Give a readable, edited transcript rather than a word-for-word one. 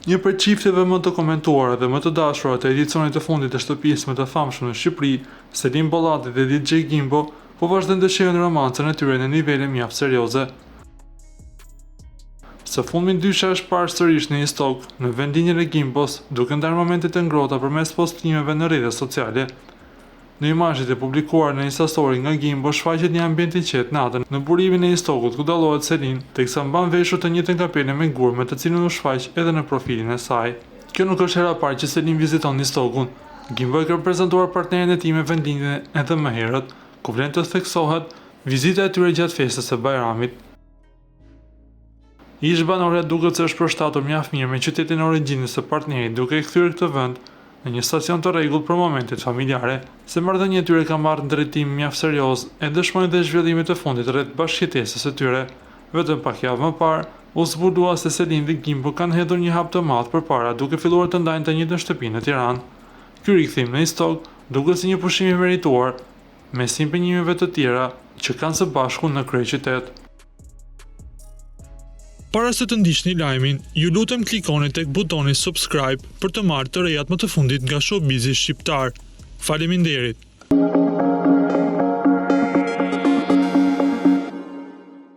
Një prej çifteve më të komentuara dhe më të dashura të edicionit të fundit të shtëpisë më të famshme në Shqipëri, Selim Bollati dhe DJ Gimbo, po vazhdojnë të shijojnë romancën e tyre në nivele mjaft serioze. Së fundmi ndysha është parë sërish në një stok në vendinjën e Gimbos, duke ndarë momentet e ngrohta përmes postimeve në rrjetet sociale. Në imazhet e publikuar në Instastori nga Gimbo shfaqet një ambient i qetë natën në burimin e një stokut ku dallohet Selin, teksa mban veshur të njëjtën kapele me gurme, të cilën u shfaq edhe në profilin e saj. Kjo nuk është hera e parë që Selin viziton një stokun. Gimbo e ka prezantuar partneren e tij me vendinjën edhe më herët, ku vlen të theksohet vizita e tyre gjatë festës së Bajramit. Ish banorja duket se është përshtatur mjaft mirë me qytetin e origjinës së partnerit, duke e kthyer këtë vend në një stacion të rregullt për momentet familjare, se marrëdhënia e tyre ka marrë në drejtim mjaft serioz e dëshmojnë dhe zhvillimet e fundit rreth bashkëjetesës së tyre. Vetëm pak javë më parë, u zbulua se Selin dhe Gimbo kanë hedhur një hap të madh përpara, duke filluar të ndajnë të njëjtën shtëpi në Tiranë. Ky rikthim në një stok duket si një pushim i merituar, mes impenjimeve të tjera që kanë së bashku në kryeqytet. Para se të ndiqni lajmin, ju lutem klikoni tek butoni subscribe për të marrë të rejat më të fundit nga showbizi shqiptar. Faleminderit.